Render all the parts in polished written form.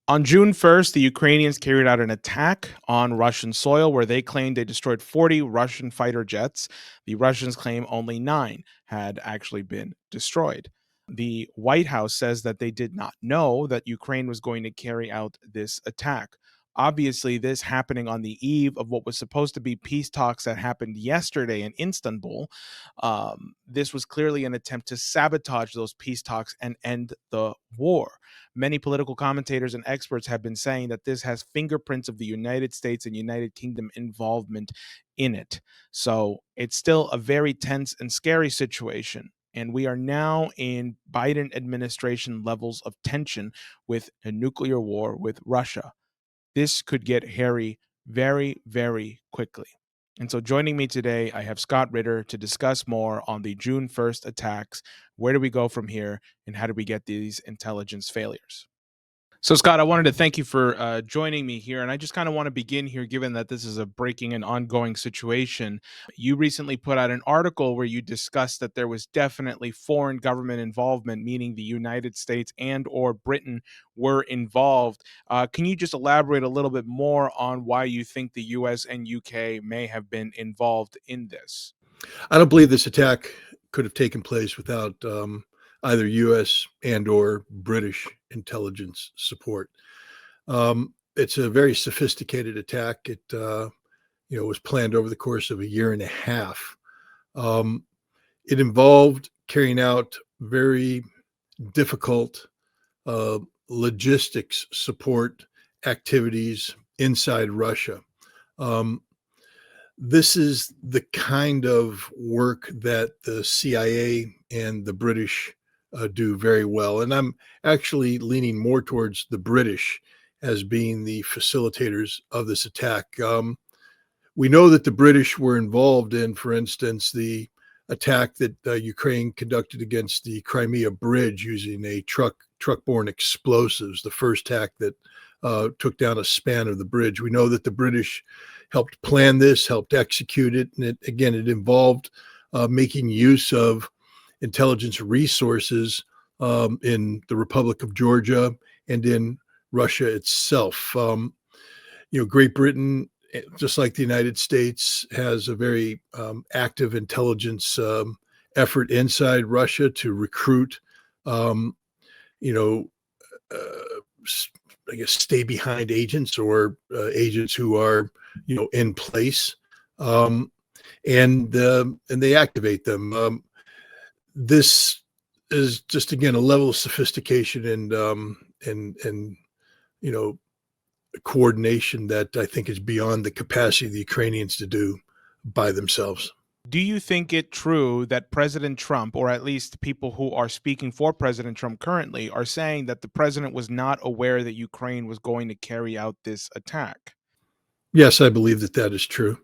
On June 1st, the Ukrainians carried out an attack on Russian soil where they claimed they destroyed 40 Russian fighter jets. The Russians claim only 9 had actually been destroyed. The White House says that they did not know that Ukraine was going to carry out this attack. Obviously, this happening on the eve of what was supposed to be peace talks that happened yesterday in Istanbul. This was clearly an attempt to sabotage those peace talks and end the war. Many political commentators and experts have been saying that this has fingerprints of the United States and United Kingdom involvement in it. So it's still a very tense and scary situation. And we are now in Biden administration levels of tension with a nuclear war with Russia. This could get hairy very, very quickly. And so joining me today, I have Scott Ritter to discuss more on the June 1st attacks. Where do we go from here? And how do we get these intelligence failures? So, Scott, I wanted to thank you for joining me here. And I just kind of want to begin here, given that this is a breaking and ongoing situation. You recently put out an article where you discussed that there was definitely foreign government involvement, meaning the United States and or Britain were involved. Can you just elaborate a little bit more on why you think the U.S. and U.K. may have been involved in this? I don't believe this attack could have taken place without either U.S. and or British intelligence support. It's a very sophisticated attack. It was planned over the course of a year and a half. It involved carrying out very difficult logistics support activities inside Russia. This is the kind of work that the CIA and the British do very well. And I'm actually leaning more towards the British as being the facilitators of this attack. We know that the British were involved in, for instance, the attack that Ukraine conducted against the Crimea Bridge using a truck-borne explosives, the first attack that took down a span of the bridge. We know that the British helped plan this, helped execute it. And it involved making use of intelligence resources in the Republic of Georgia and in Russia itself. Great Britain, just like the United States, has a very active intelligence effort inside Russia to recruit, I guess, stay behind agents or agents who are, in place, and they activate them. This is just, again, a level of sophistication and coordination that I think is beyond the capacity of the Ukrainians to do by themselves. Do you think it true that President Trump, or at least people who are speaking for President Trump currently, are saying that the president was not aware that Ukraine was going to carry out this attack? Yes, I believe that that is true.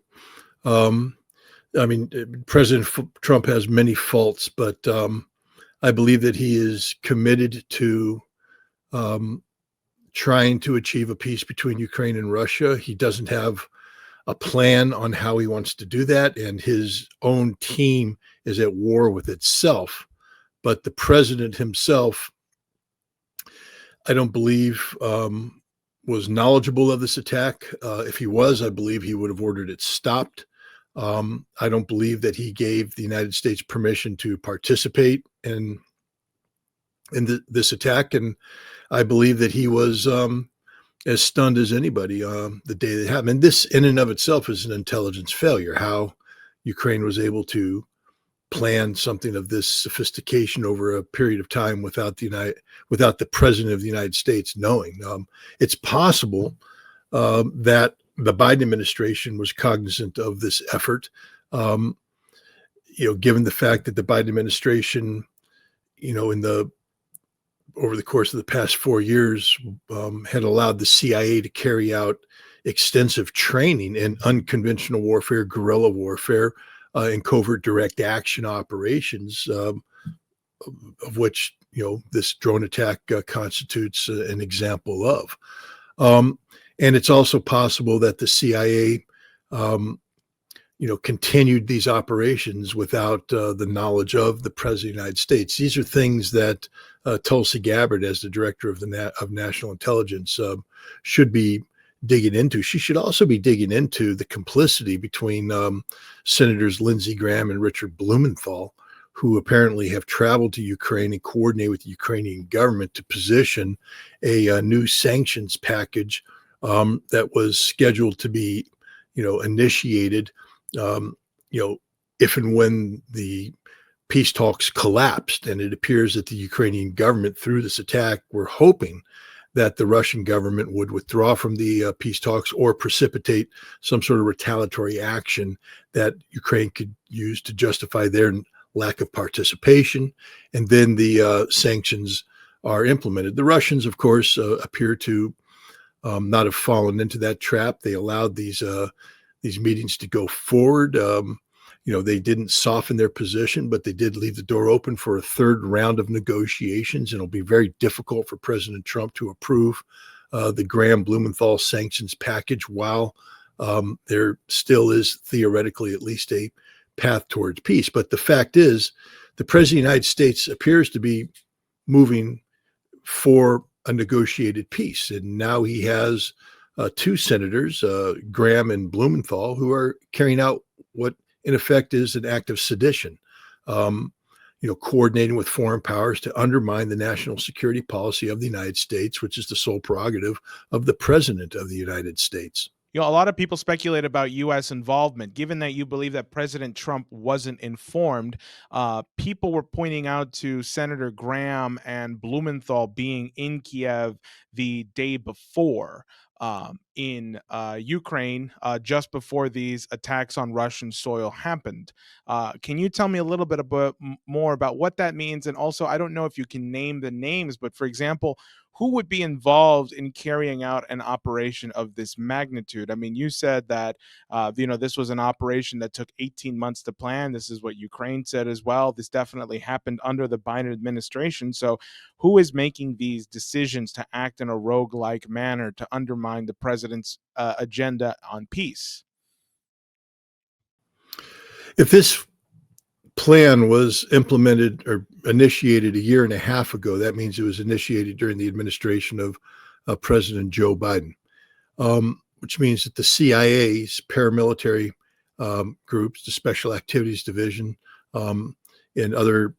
President Trump has many faults, but I believe that he is committed to trying to achieve a peace between Ukraine and Russia. He doesn't have a plan on how he wants to do that, and his own team is at war with itself. But the president himself, I don't believe, was knowledgeable of this attack. If he was, I believe he would have ordered it stopped. I don't believe that he gave the United States permission to participate in this attack, and I believe that he was as stunned as anybody the day that happened. And this, in and of itself, is an intelligence failure. How Ukraine was able to plan something of this sophistication over a period of time without the president of the United States knowing. It's possible that the Biden administration was cognizant of this effort. Given the fact that the Biden administration, over the course of the past 4 years, had allowed the CIA to carry out extensive training in unconventional warfare, guerrilla warfare, and covert direct action operations, of which this drone attack constitutes an example of. And it's also possible that the CIA, continued these operations without the knowledge of the President of the United States. These are things that Tulsi Gabbard, as the director of of national intelligence, should be digging into. She should also be digging into the complicity between Senators Lindsey Graham and Richard Blumenthal, who apparently have traveled to Ukraine and coordinate with the Ukrainian government to position a new sanctions package that was scheduled to be, initiated, um, if and when the peace talks collapsed. And it appears that the Ukrainian government, through this attack, were hoping that the Russian government would withdraw from the peace talks or precipitate some sort of retaliatory action that Ukraine could use to justify their lack of participation. And then the sanctions are implemented. The Russians, of course, appear to not have fallen into that trap. They allowed these meetings to go forward. They didn't soften their position, but they did leave the door open for a third round of negotiations. And it'll be very difficult for President Trump to approve the Graham-Blumenthal sanctions package while there still is theoretically at least a path towards peace. But the fact is, the President of the United States appears to be moving for a negotiated peace. And now he has two senators, Graham and Blumenthal, who are carrying out what in effect is an act of sedition, coordinating with foreign powers to undermine the national security policy of the United States, which is the sole prerogative of the President of the United States. A lot of people speculate about U.S. involvement. Given that you believe that President Trump wasn't informed, people were pointing out to Senator Graham and Blumenthal being in Kiev the day before in Ukraine, just before these attacks on Russian soil happened. Can you tell me a little bit more about what that means? And also, I don't know if you can name the names, but for example, who would be involved in carrying out an operation of this magnitude? I mean, you said that, this was an operation that took 18 months to plan. This is what Ukraine said as well. This definitely happened under the Biden administration. So who is making these decisions to act in a rogue-like manner to undermine the president's agenda on peace? If this plan was implemented or initiated a year and a half ago, that means it was initiated during the administration of President Joe Biden, which means that the CIA's paramilitary groups, the Special Activities Division, and other,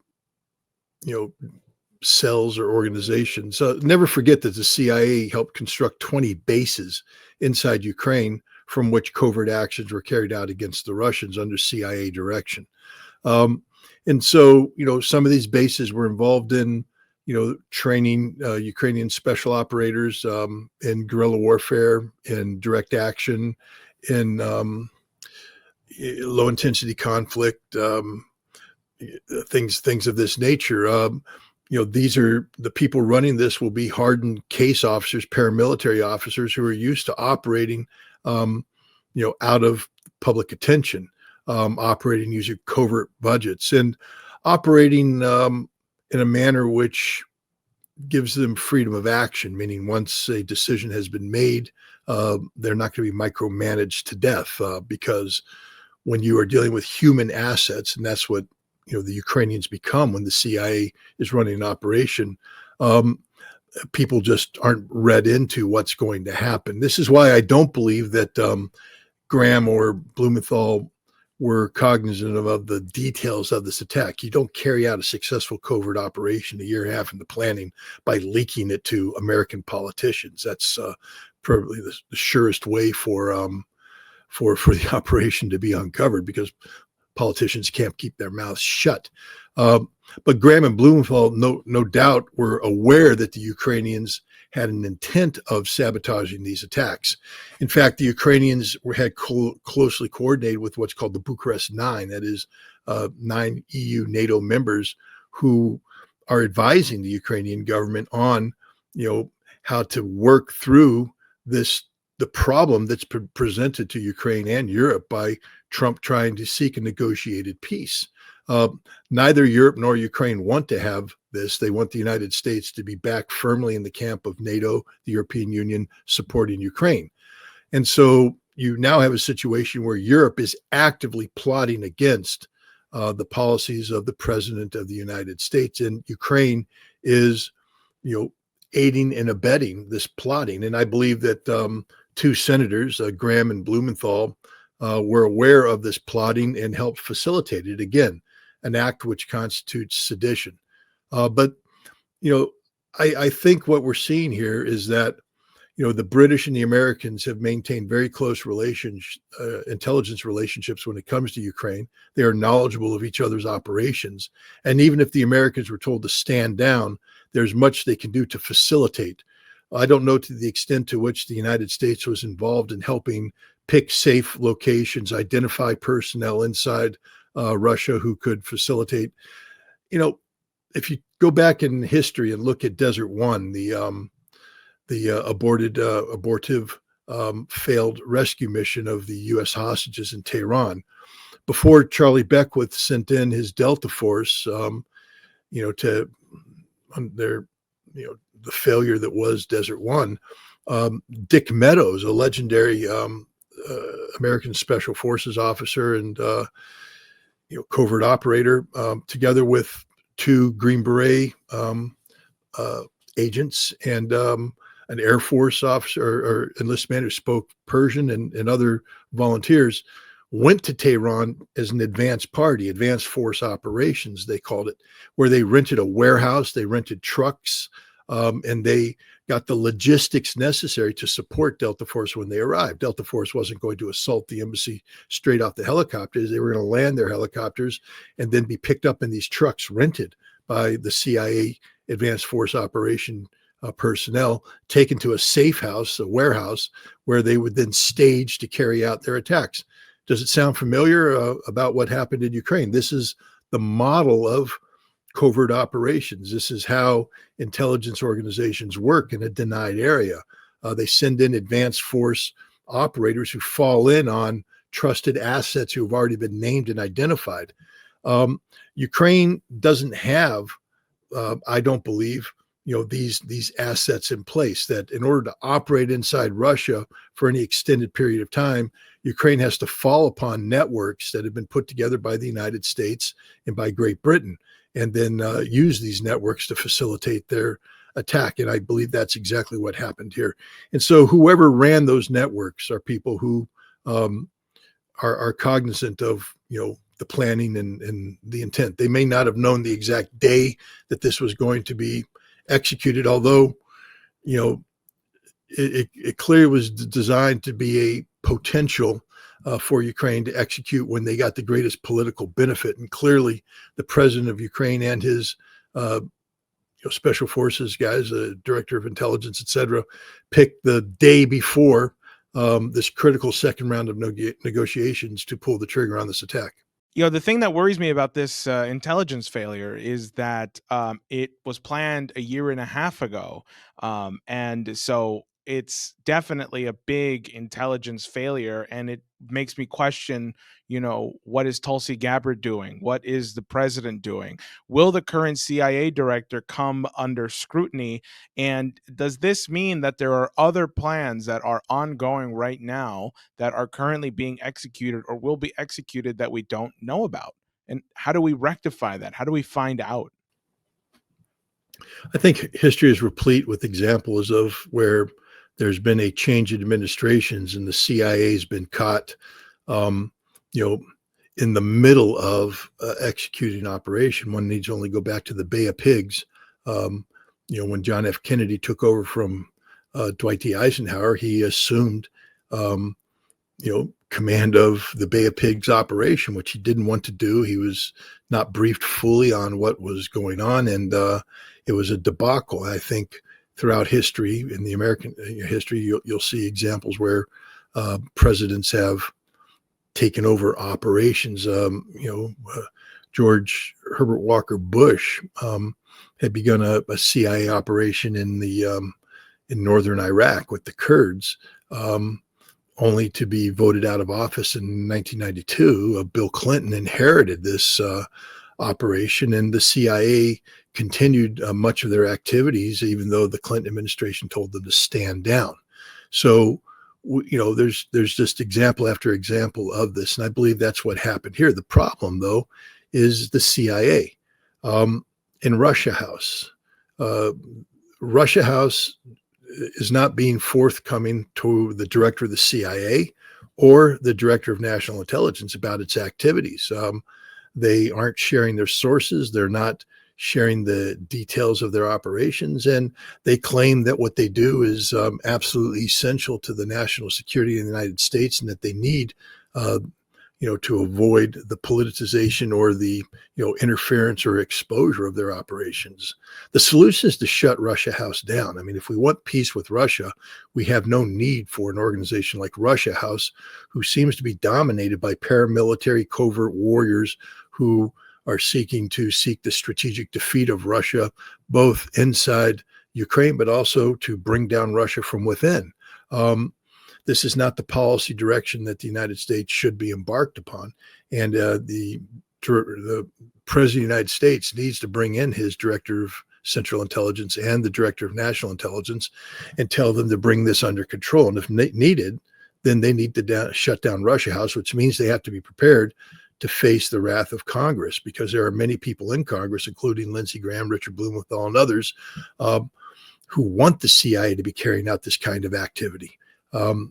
cells or organizations. Never forget that the CIA helped construct 20 bases inside Ukraine from which covert actions were carried out against the Russians under CIA direction. And so, some of these bases were involved in, training Ukrainian special operators in guerrilla warfare, in direct action, in low intensity conflict, things of this nature. These are the people running this will be hardened case officers, paramilitary officers who are used to operating, out of public attention, operating using covert budgets and operating in a manner which gives them freedom of action, meaning once a decision has been made, they're not going to be micromanaged to death because when you are dealing with human assets, and that's what the Ukrainians become when the CIA is running an operation, people just aren't read into what's going to happen. This is why I don't believe that Graham or Blumenthal were cognizant of the details of this attack. You don't carry out a successful covert operation a year and a half into planning by leaking it to American politicians. That's probably the surest way for the operation to be uncovered, because politicians can't keep their mouths shut. But Graham and Blumenthal, no doubt, were aware that the Ukrainians had an intent of sabotaging these attacks. In fact, the Ukrainians had closely coordinated with what's called the Bucharest Nine, that is 9 EU NATO members who are advising the Ukrainian government on, how to work through the problem that's presented to Ukraine and Europe by Trump trying to seek a negotiated peace. Neither Europe nor Ukraine want to have this. They want the United States to be back firmly in the camp of NATO, the European Union, supporting Ukraine. And so, you now have a situation where Europe is actively plotting against the policies of the president of the United States, and Ukraine is, aiding and abetting this plotting. And I believe that two senators, Graham and Blumenthal, were aware of this plotting and helped facilitate it. Again, an act which constitutes sedition. But I think what we're seeing here is that the British and the Americans have maintained very close intelligence relationships when it comes to Ukraine. They are knowledgeable of each other's operations. And even if the Americans were told to stand down, there's much they can do to facilitate. I don't know to the extent to which the United States was involved in helping pick safe locations, identify personnel inside Russia who could facilitate. If you go back in history and look at Desert One, the abortive failed rescue mission of the U.S. hostages in Tehran. Before Charlie Beckwith sent in his Delta Force, to the failure that was Desert One, Dick Meadows, a legendary American Special Forces officer and covert operator, together with two Green Beret agents and an Air Force officer or enlisted man who spoke Persian and other volunteers, went to Tehran as an advanced force operations, they called it, where they rented a warehouse, they rented trucks, and they got the logistics necessary to support Delta Force when they arrived. Delta Force wasn't going to assault the embassy straight off the helicopters. They were going to land their helicopters and then be picked up in these trucks rented by the CIA advanced force operation personnel, taken to a safe house, a warehouse, where they would then stage to carry out their attacks. Does it sound familiar about what happened in Ukraine? This is the model of covert operations. This is how intelligence organizations work in a denied area. They send in advanced force operators who fall in on trusted assets who have already been named and identified. Ukraine doesn't have, I don't believe, these assets in place, that in order to operate inside Russia for any extended period of time, Ukraine has to fall upon networks that have been put together by the United States and by Great Britain, and then use these networks to facilitate their attack. And I believe that's exactly what happened here. And so whoever ran those networks are people who are cognizant of, the planning and the intent. They may not have known the exact day that this was going to be executed, although, it clearly was designed to be a potential for Ukraine to execute when they got the greatest political benefit. And clearly the president of Ukraine and his special forces guys, the director of intelligence, etc., picked the day before this critical second round of negotiations to pull the trigger on this attack. The thing that worries me about this intelligence failure is that it was planned a year and a half ago. And so it's definitely a big intelligence failure. And it makes me question, what is Tulsi Gabbard doing? What is the president doing? Will the current CIA director come under scrutiny? And does this mean that there are other plans that are ongoing right now that are currently being executed or will be executed that we don't know about? And how do we rectify that? How do we find out? I think history is replete with examples of where there's been a change in administrations and the CIA has been caught, in the middle of executing operation. One needs only go back to the Bay of Pigs. When John F. Kennedy took over from Dwight D. Eisenhower, he assumed, command of the Bay of Pigs operation, which he didn't want to do. He was not briefed fully on what was going on, and it was a debacle. I think throughout history, in the American history, you'll see examples where presidents have taken over operations. George Herbert Walker Bush had begun a CIA operation in northern Iraq with the Kurds, only to be voted out of office in 1992. Bill Clinton inherited this operation, and the CIA continued much of their activities, even though the Clinton administration told them to stand down. So there's just example after example of this, and I believe that's what happened here. The problem, though, is the CIA um, in Russia House. Uh, Russia House is not being forthcoming to the director of the CIA or the director of national intelligence about its activities. They aren't sharing their sources. They're not sharing the details of their operations. And they claim that what they do is absolutely essential to the national security of the United States and that they need uh, to avoid the politicization or the, interference or exposure of their operations. The solution is to shut Russia House down. I mean, if we want peace with Russia, we have no need for an organization like Russia House, who seems to be dominated by paramilitary covert warriors who are seeking the strategic defeat of Russia, both inside Ukraine, but also to bring down Russia from within. This is not the policy direction that the United States should be embarked upon. And the president of the United States needs to bring in his director of Central Intelligence and the director of National Intelligence and tell them to bring this under control. And if needed, then they need to shut down Russia House, which means they have to be prepared to face the wrath of Congress, because there are many people in Congress, including Lindsey Graham, Richard Blumenthal, and others, who want the CIA to be carrying out this kind of activity.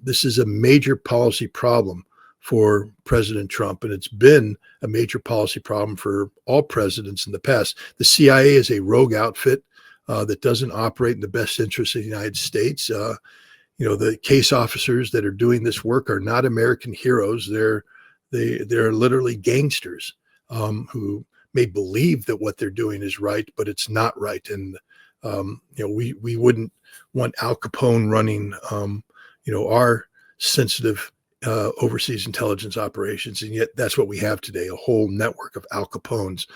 This is a major policy problem for President Trump, and it's been a major policy problem for all presidents in the past. The CIA is a rogue outfit that doesn't operate in the best interest of the United States. The case officers that are doing this work are not American heroes. They're literally gangsters who may believe that what they're doing is right, but it's not right. And we wouldn't want Al Capone running our sensitive overseas intelligence operations. And yet that's what we have today, a whole network of Al Capones,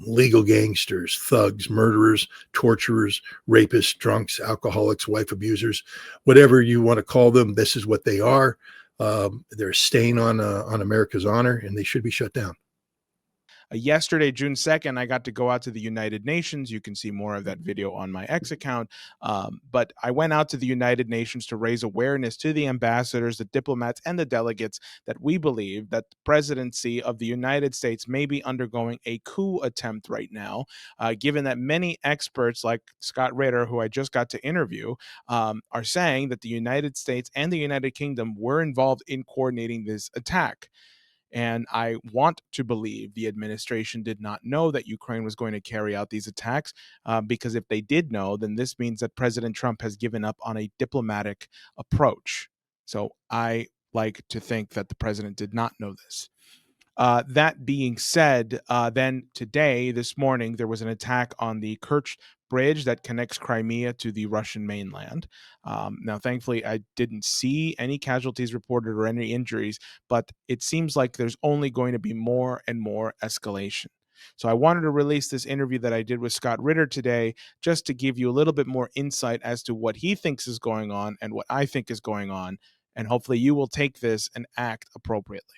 legal gangsters, thugs, murderers, torturers, rapists, drunks, alcoholics, wife abusers, whatever you want to call them. This is what they are. They're a stain on America's honor, and they should be shut down. Yesterday, June 2nd, I got to go out to the United Nations. You can see more of that video on my X account. But I went out to the United Nations to raise awareness to the ambassadors, the diplomats, and the delegates that we believe that the presidency of the United States may be undergoing a coup attempt right now, given that many experts like Scott Ritter, who I just got to interview, are saying that the United States and the United Kingdom were involved in coordinating this attack. And I want to believe the administration did not know that Ukraine was going to carry out these attacks, because if they did know, then this means that President Trump has given up on a diplomatic approach. So I like to think that the president did not know this. That being said, then today, this morning, there was an attack on the Kerch bridge that connects Crimea to the Russian mainland. Now, thankfully, I didn't see any casualties reported or any injuries, but it seems like there's only going to be more and more escalation. So I wanted to release this interview that I did with Scott Ritter today, just to give you a little bit more insight as to what he thinks is going on and what I think is going on. And hopefully you will take this and act appropriately.